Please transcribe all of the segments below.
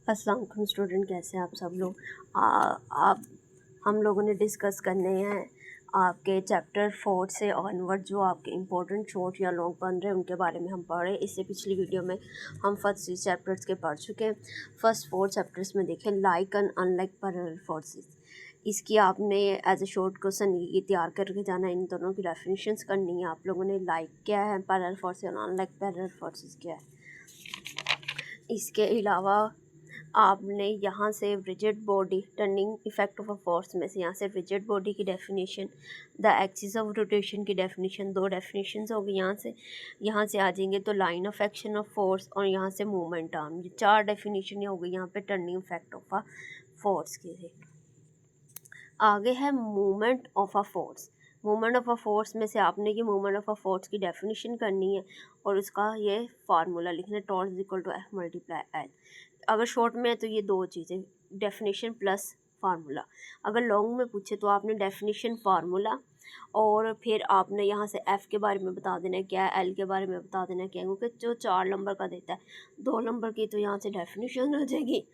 अस्सलाम वालेकुम स्टूडेंट, कैसे हैं आप सब लोग। आप हम लोगों ने डिस्कस करने हैं आपके चैप्टर 4 से ऑनवर्ड जो आपके इम्पोर्टेंट शॉर्ट या लॉन्ग बन रहे हैं उनके बारे में हम पढ़ रहे हैं। इससे पिछली वीडियो में हम फर्स्ट 3 चैप्टर्स के पढ़ चुके हैं। फर्स्ट 4 चैप्टर्स में देखें like and unlike parallel forces. इसकी आपने एज ए शॉर्ट क्वेश्चन ये तैयार करके जाना है। इन दोनों की डेफिनेशंस करनी है आप लोगों ने। लाइक क्या है पैरेलल फोर्सेस और अनलाइक पैरेलल फोर्सेस क्या है। इसके अलावा आपने यहाँ से rigid body turning effect of a force में से यहाँ से रिजिड बॉडी की definition, the axis of rotation की डेफिनेशन, 2 डेफिनेशंस हो गई। यहाँ से आ जाएंगे तो line of action of force और यहाँ से मूवमेंट आर्म, ये 4 डेफिनेशन हो गई यहाँ पे turning effect of a force की। आगे है movement of a force. Movement of a force में से आपने ये मूवमेंट ऑफ अ फोर्स की डेफिनेशन करनी है और उसका ये फार्मूला लिखना है, torque is equal to F multiply L. अगर शॉर्ट में है तो ये 2 चीज़ें, डेफिनेशन प्लस फार्मूला। अगर लॉन्ग में पूछे तो आपने डेफिनेशन फार्मूला और फिर आपने यहाँ से एफ़ के बारे में बता देना है क्या है, एल के बारे में बता देना है क्या है। क्योंकि जो 4 नंबर का देता है 2 नंबर की तो यहाँ से डेफिनेशन हो जाएगी,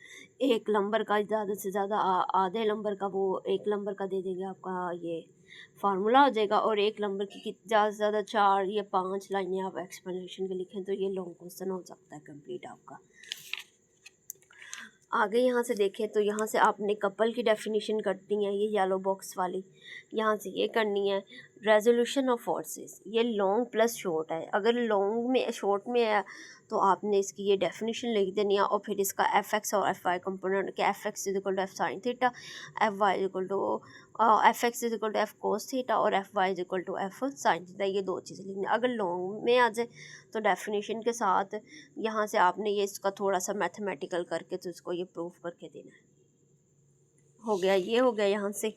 1 नंबर का ज़्यादा से ज़्यादा आधे नंबर का वो 1 नंबर का दे देंगे आपका ये फार्मूला हो जाएगा। और 1 नंबर की ज़्यादा से ज़्यादा 4 या 5 लाइनें आप एक्सप्लेनेशन के लिखें तो ये लॉन्ग क्वेश्चन हो सकता है कंप्लीट आपका। आगे यहाँ से देखें तो यहाँ से आपने कपल की डेफिनेशन करती हैं, ये येलो बॉक्स वाली। यहाँ से ये करनी है रेजोल्यूशन ऑफ फोर्सेस। ये लॉन्ग प्लस शॉर्ट है। अगर लॉन्ग में शॉर्ट में है तो आपने इसकी ये डेफिनेशन लिख देनी है और फिर इसका एफ एक्स और एफ वाई कंपोनेंट के F X is equal to F sine theta, F Y is equal to F X is equal to F cos theta और F Y is equal to F sine theta. ये 2 चीज़ें लिखनी है। अगर long में आ जाए तो डेफिनेशन के साथ यहाँ से आपने ये इसका थोड़ा सा मैथमेटिकल करके तो इसको ये प्रूफ करके देना है। हो गया, ये हो गया। यहाँ से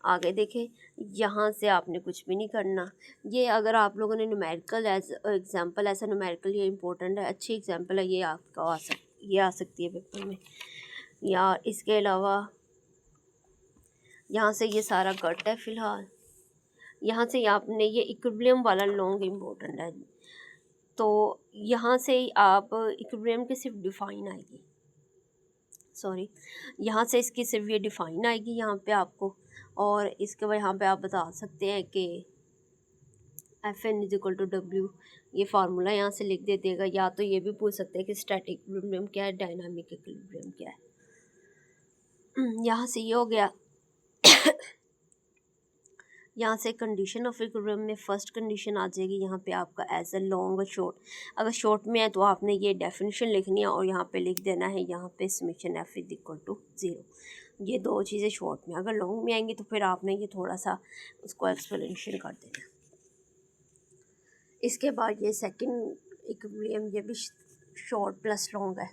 आगे देखें, यहाँ से आपने कुछ भी नहीं करना। ये अगर आप लोगों ने न्यूमेरिकल एज एग्जांपल, ऐसा न्यूमेरिकल ये इंपॉर्टेंट है, अच्छी एग्जांपल है, ये आपका आ सकती है पेपर में। या इसके अलावा यहाँ से ये सारा कट है फ़िलहाल। यहाँ से आपने ये इक्विलिब्रियम वाला लॉन्ग इम्पोर्टेंट है, तो यहाँ से आप इक्विलिब्रियम की सिर्फ डिफ़ाइन आएगी, यहाँ से इसकी सिर्फ ये डिफ़ाइन आएगी यहाँ पे आपको। और इसके बाद यहाँ पे आप बता सकते हैं कि F N is equal to W, ये फार्मूला यहाँ से लिख दे देगा। या तो ये भी पूछ सकते हैं कि स्टैटिक इक्विलिब्रियम क्या है, डायनामिक इक्विलिब्रियम क्या है। यहाँ से ये हो गया। यहाँ से कंडीशन ऑफ इक्विलिब्रियम में फर्स्ट कंडीशन आ जाएगी यहाँ पे आपका एज अ लॉन्ग और शॉर्ट। अगर शॉर्ट में है तो आपने ये डेफिनेशन लिखनी है और यहाँ पे लिख देना है यहाँ पे summation F is equal to 0। ये 2 चीज़ें शॉर्ट में। अगर लॉन्ग में आएंगी तो फिर आपने ये थोड़ा सा उसको एक्सप्लेनेशन कर देना। इसके बाद ये सेकंड इक्विलिब्रियम, ये भी शॉर्ट प्लस लॉन्ग है।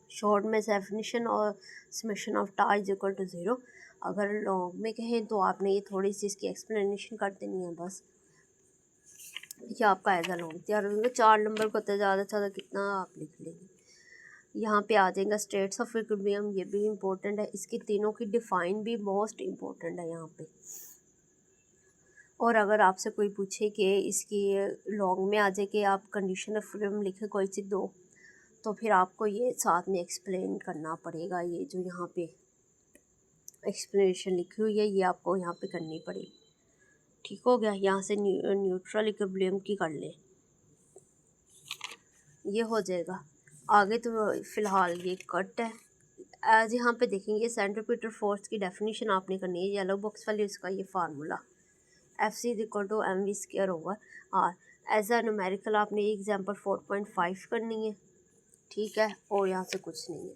शॉर्ट में डेफिनेशन और summation of tau is equal to 0। अगर लॉन्ग में कहें तो आपने ये थोड़ी सी इसकी एक्सप्लेनेशन कर देनी है बस। ये आपका एज अ लॉन्ग तैयार होगा। 4 नंबर को तो ज़्यादा से ज़्यादा कितना आप लिख लेंगे। यहाँ पे आ जाएगा स्टेट्स ऑफ इक्विलिब्रियम, ये भी इम्पोर्टेंट है। इसकी तीनों की डिफ़ाइन भी मोस्ट इम्पोर्टेंट है यहाँ पे। और अगर आपसे कोई पूछे कि इसकी लॉन्ग में आ जाए कि आप कंडीशन ऑफ इक्विलिब्रियम लिखे कोई सी 2, तो फिर आपको ये साथ में एक्सप्लेन करना पड़ेगा। ये जो यहाँ पे एक्सप्लेनेशन लिखी हुई है ये आपको यहाँ पे करनी पड़ेगी। ठीक हो गया। यहाँ से न्यूट्रल इक्विलिब्रियम की कर ले, ये हो जाएगा। आगे तो फ़िलहाल ये कट है। आज यहाँ पे देखेंगे सेंट्रीपिटल फोर्स की डेफिनेशन आपने करनी है, येलो बॉक्स वाली। उसका ये formula F C is equal to M V square over R. As a numerical आपने ये एग्जाम्पल 4.5 करनी है, ठीक है। और यहाँ से कुछ नहीं है।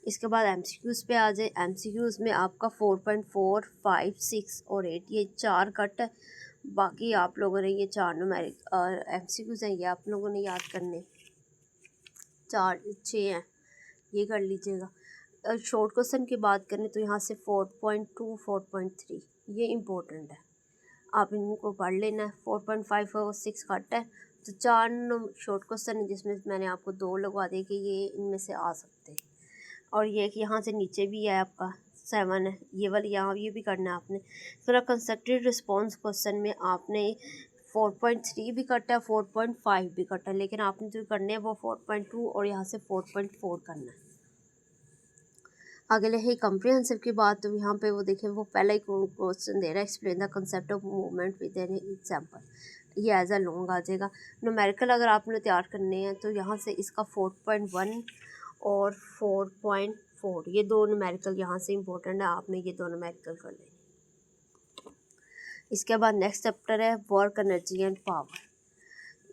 इसके बाद एमसीक्यूज़ पे आ जाए। एमसीक्यूज़ में आपका 4.4, 5, 6 और 8 ये 4 कट है। बाकी आप लोगों ने ये 4 न्यूमेरिक एमसीक्यूज़ हैं, ये आप लोगों ने याद करने। 6 हैं, ये कर लीजिएगा। शॉर्ट क्वेश्चन की बात करें तो यहाँ से 4.2, 4.3 ये इम्पोर्टेंट है, आप इनको पढ़ लेना है। 4.5 और 6 कट है, तो 4 शॉर्ट क्वेश्चन है जिसमें मैंने आपको 2 लगवा दिए कि ये इनमें से आ सकते हैं। और ये कि यहाँ से नीचे भी है आपका 7 है, ये वाली यहाँ ये भी करना है आपने। फिर कंस्ट्रक्टिव रिस्पॉन्स क्वेश्चन में आपने 4.3 भी कटा है, 4.5 भी कटा है, लेकिन आपने जो करने हैं वो 4.2 और यहाँ से 4.4 करना है। आगे लिखे कम्प्रिहेंसिव की बात, तो यहाँ पे वो देखें वो पहला ही क्वेश्चन दे रहा है, explain the concept of movement with an example. ये एज अ लॉन्ग आ जाएगा। न्यूमेरिकल अगर आपने तैयार करने हैं तो यहाँ से इसका 4.1 और 4.4 ये दो न्यूमेरिकल यहाँ से इम्पोर्टेंट है, आपने ये दो न्यूमेरिकल कर लेंगे। इसके बाद नेक्स्ट चैप्टर है वर्क, एनर्जी एंड पावर।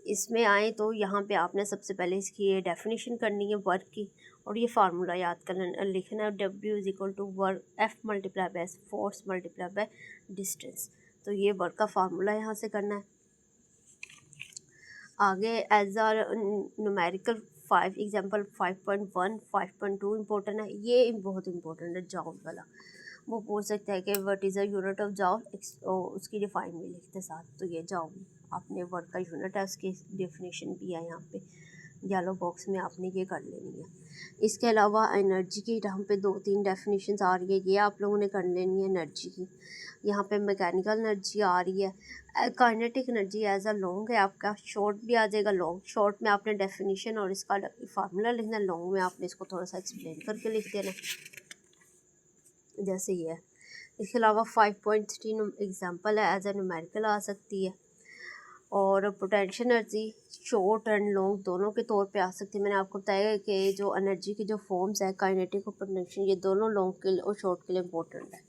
इसमें आए तो यहाँ पे आपने सबसे पहले इसकी ये डेफिनेशन करनी है वर्क की, और ये फार्मूला याद करना लिखना है, W is equal to work F multiply by force multiply by distance. तो ये वर्क का फार्मूला यहाँ से करना है। आगे as are numerical 5 example 5.1 5.2 important है, ये बहुत इंपॉर्टेंट है जॉब वाला। वो पूछ सकता है कि what is a unit of job, उसकी डिफाइन भी लिखते साथ। तो ये जॉब आपने वर्क का यूनिट है, उसकी डेफिनेशन भी है यहाँ पे येलो बॉक्स में, आपने ये कर लेनी है। इसके अलावा एनर्जी की यहाँ पे 2-3 डेफिनेशन आ रही है, ये आप लोगों ने कर लेनी है एनर्जी की। यहाँ पे मैकेनिकल एनर्जी आ रही है, kinetic energy as a long है आपका, शॉर्ट भी आ जाएगा लॉन्ग। शॉर्ट में आपने डेफिनेशन और इसका फार्मूला लिखना है, लॉन्ग में आपने इसको थोड़ा सा एक्सप्लेन करके लिख देना जैसे ये है। इसके अलावा 5.3 एग्जाम्पल है, एज ए न्यूमेरिकल आ सकती है। और potential energy short and long दोनों के तौर पे आ सकती है। मैंने आपको बताया कि जो एनर्जी की जो फॉर्म्स है काइनेटिक और पोटेंशियल, ये दोनों लॉन्ग के लिए और शॉर्ट के लिए इम्पोर्टेंट है।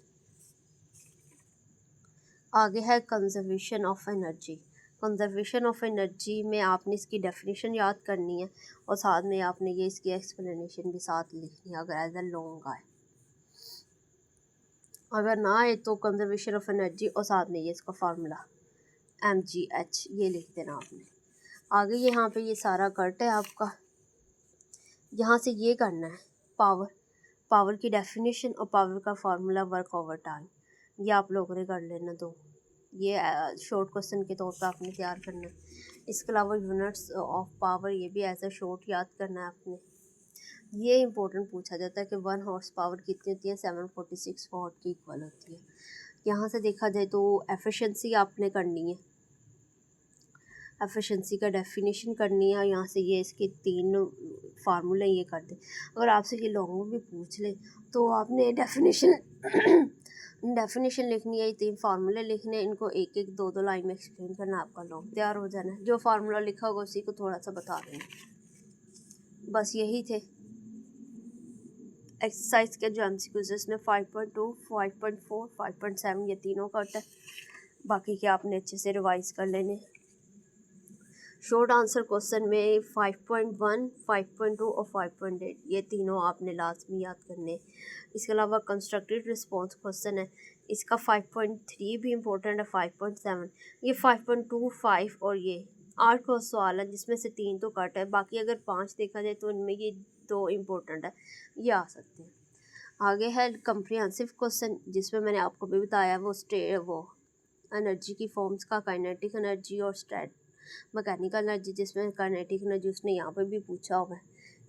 आगे है conservation of energy. Conservation of energy में आपने इसकी डेफिनेशन याद करनी है, और साथ में आपने ये इसकी एक्सप्लेनेशन भी साथ लिखनी है अगर एज अ लॉन्ग आए। अगर ना आए तो कंजर्वेशन ऑफ एनर्जी और साथ में ये इसका फार्मूला MgH ये लिख देना आपने। आगे यहाँ पे ये सारा कट है आपका, यहाँ से ये करना है पावर, पावर की डेफिनेशन और पावर का फार्मूला वर्क ओवर टाइम, ये आप लोगों ने कर लेना दो। ये शॉर्ट क्वेश्चन के तौर पे आपने तैयार करना है। इसके अलावा यूनिट्स ऑफ पावर, ये भी एज अ शॉर्ट याद करना है आपने। ये इंपॉर्टेंट पूछा जाता है कि 1 हॉर्स पावर कितनी होती है, 746 वॉट की इक्वल होती है। यहाँ से देखा जाए तो एफिशिएंसी आपने करनी है, एफिशिएंसी का डेफिनेशन करनी है। यहाँ से ये इसके 3 फार्मूले ये कर दे। अगर आपसे ये लॉन्ग भी पूछ ले तो आपने डेफिनेशन डेफिनेशन लिखनी है, ये 3 फार्मूले लिखने हैं, इनको 1-1 2-2 लाइन में एक्सप्लेन करना, आपका लॉन्ग तैयार हो जाना है। जो फार्मूला लिखा होगा उसी को थोड़ा सा बता देना। बस यही थे एक्सरसाइज के जो MCQs, इसमें 5.2 5.4 5.7 ये तीनों कट है, बाकी के आपने अच्छे से रिवाइज कर लेने। शॉर्ट आंसर क्वेश्चन में 5.1 5.2 और 5.8 ये तीनों आपने लास्ट में याद करने। इसके अलावा कंस्ट्रक्टेड रिस्पॉन्स क्वेश्चन है, इसका 5.3 भी इम्पोर्टेंट है, 5.7 ये 5.2 5 और ये 8 का सवाल है जिसमें से 3 तो कट है, बाकी अगर 5 देखा जाए तो इनमें ये 2 इम्पोर्टेंट है, ये आ सकते हैं। आगे है कम्प्रिहेंसिव क्वेश्चन, जिसमें मैंने आपको भी बताया वो एनर्जी की फॉर्म्स का, काइनेटिक एनर्जी और मैकेनिकल एनर्जी, जिसमें काइनेटिक एनर्जी उसने यहाँ पे भी पूछा हुआ है।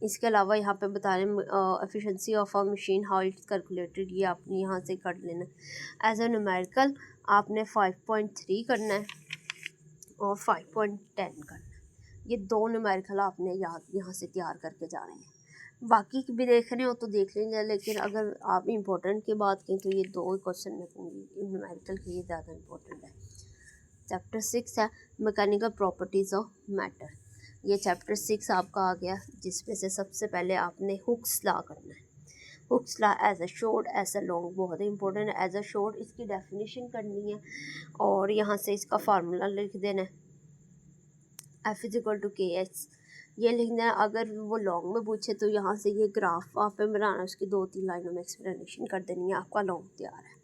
इसके अलावा यहाँ पे बता रहे हैं efficiency of a machine how it's calculated, ये आपने यहाँ से कर लेना। एज ए न्यूमेरिकल आपने 5.3 करना है और 5.10 करना है। ये 2 न्यूमेरिकल आपने याद यहाँ से तैयार करके जा रहे हैं। बाकी भी देख रहे हो तो देख लेंगे, लेकिन अगर आप इम्पोर्टेंट की बात करें तो ये 2 क्वेश्चन रखूँगी न्यूमेरिकल के, ये ज़्यादा इम्पोर्टेंट है। चैप्टर 6 है मैकेनिकल प्रॉपर्टीज़ ऑफ मैटर। ये चैप्टर 6 आपका आ गया, जिसमें से सबसे पहले आपने हुक्स लॉ करना है। Hooke's law as a short as a long बहुत ही इंपॉर्टेंट है। एज अ शॉर्ट इसकी डेफिनेशन करनी है और यहाँ से इसका फार्मूला लिख देना है, F is equal to KH ये लिखना है। अगर वो लॉन्ग में पूछे तो यहाँ से ये ग्राफ आप बनाना, उसकी 2-3 लाइनों में एक्सप्लेनेशन कर देनी है, आपका लॉन्ग तैयार है।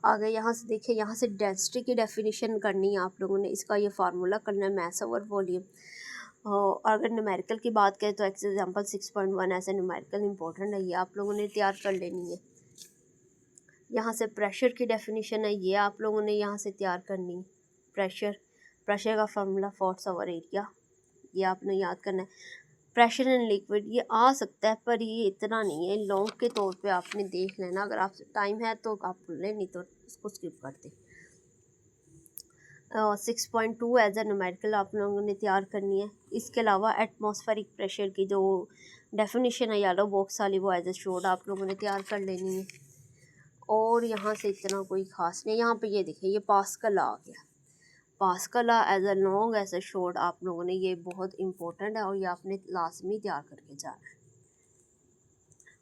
आगे यहाँ से देखिए, यहाँ से डेंसिटी की डेफिनेशन करनी है आप लोगों ने, इसका ये फार्मूला करना है, मास ओवर वॉल्यूम। और अगर न्यूमेरिकल की बात करें तो एग्जाम्पल 6.1 ऐसे न्यूमेरिकल इंपॉर्टेंट है, ये आप लोगों ने तैयार कर लेनी है। यहाँ से प्रेशर की डेफिनेशन है, ये आप लोगों ने यहाँ से तैयार करनी है। प्रेशर का फार्मूला फोर्स ओवर एरिया, ये आपने याद करना है। प्रेशर इन लिक्विड ये आ सकता है पर ये इतना नहीं है, लॉन्ग के तौर पे आपने देख लेना, अगर आपसे टाइम है तो आप ले, नहीं तो इसको स्किप कर दें। 6.2 एज ए न्यूमेरिकल आप लोगों ने तैयार करनी है। इसके अलावा एटमॉस्फेरिक प्रेशर की जो डेफिनेशन है येलो बॉक्स वाली, वो एज ए शोर्ट आप लोगों ने तैयार कर लेनी है। और यहाँ से इतना कोई ख़ास नहीं। यहाँ पे ये देखिए, ये पास्कल आ गया। Pascal as a long as a short आप लोगों ने, ये बहुत इंपॉर्टेंट है और ये आपने लाजमी तैयार करके जाना है।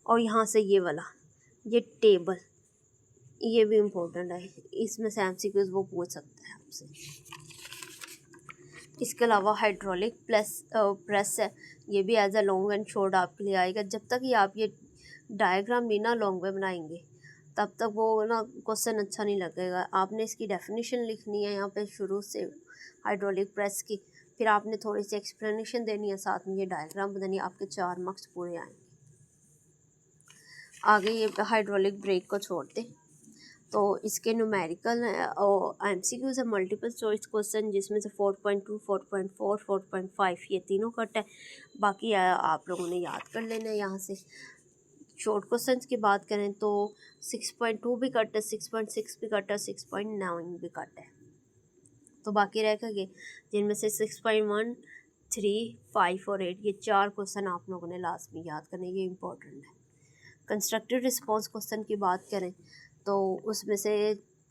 और यहाँ से ये वाला, ये टेबल, ये भी इम्पोर्टेंट है, इसमें से एमसीक्यूज़ वो पूछ सकता है आपसे। इसके अलावा हाइड्रोलिक प्रेस है, ये भी as a long and short आपके लिए आएगा। जब तक ये आप ये डायग्राम नहीं ना लॉन्ग में बनाएंगे, तब तक वो ना क्वेश्चन अच्छा नहीं लगेगा। आपने इसकी डेफिनेशन लिखनी है यहाँ पे शुरू से हाइड्रोलिक प्रेस की, फिर आपने थोड़ी सी एक्सप्लेनेशन देनी है, साथ में ये डायग्राम बनानी है, आपके 4 मार्क्स पूरे आएंगे। आगे ये हाइड्रोलिक ब्रेक को छोड़ते, तो इसके न्यूमेरिकल और एमसीक्यूज़ है, मल्टीपल चॉइस क्वेश्चन, जिसमें से 4.2, 4.4, 4.5 ये तीनों कट है। बाकी आप लोगों ने याद कर लेना है। यहाँ से शॉर्ट क्वेश्चंस की बात करें तो 6.2 भी कट है, 6.6 भी कट है, 6.9 भी कट है। तो बाकी रहेगा ये, जिनमें से 6.1, 3, 5 और 8 ये 4 क्वेश्चन आप लोगों ने लाजमी याद करने, ये इंपॉर्टेंट है। कंस्ट्रक्टिव रिस्पॉन्स क्वेश्चन की बात करें तो उसमें से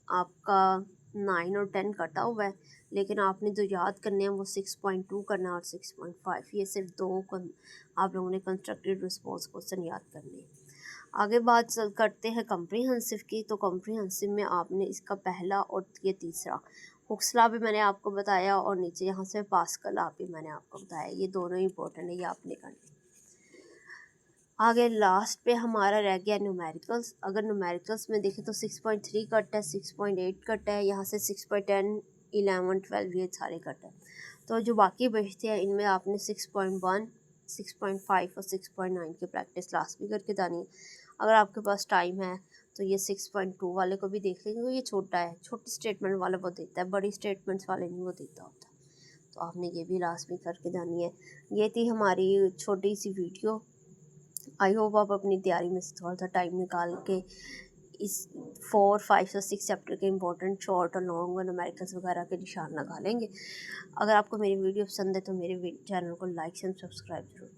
आपका 9 और 10 कटा हुआ है, लेकिन आपने जो याद करने हैं वो 6.2 करना है और 6.5, ये सिर्फ 2 आप लोगों ने कंस्ट्रक्टिव रिस्पॉन्स क्वेश्चन याद करने हैं। आगे बात करते हैं कॉम्प्रिहेंसिव की। तो कॉम्प्रिहेंसिव में आपने इसका पहला और ये तीसरा, हुक्स लॉ भी मैंने आपको बताया और नीचे यहाँ से पास्कल लॉ भी मैंने आपको बताया, ये दोनों इंपॉर्टेंट है, ये आपने करने। आगे लास्ट पे हमारा रह गया न्यूमेरिकल्स। अगर न्यूमेरिकल्स में देखें तो 6.3 कट है, 6.8 कट है, यहाँ से 6.10, 11, 12 ये सारे कट है। तो जो बाकी बचते हैं इनमें आपने 6.1, 6.5 और 6.9 की प्रैक्टिस लास्ट भी करके जानी है। अगर आपके पास टाइम है तो ये 6.2 वाले को भी देख लेंगे, ये छोटा है, छोटी स्टेटमेंट वाला वो देता है, बड़ी स्टेटमेंट्स वाले नहीं वो देता होता। तो आपने ये भी लास्ट में करके जानी है। ये थी हमारी छोटी सी वीडियो। आई होप आप अपनी तैयारी में से थोड़ा सा टाइम निकाल के इस 4, 5 और 6 चैप्टर के इंपॉर्टेंट शॉर्ट और लॉन्ग और न्यूमेरिकल्स वगैरह के निशान लगा लेंगे। अगर आपको मेरी वीडियो पसंद है तो मेरे चैनल को लाइक एंड सब्सक्राइब जरूर।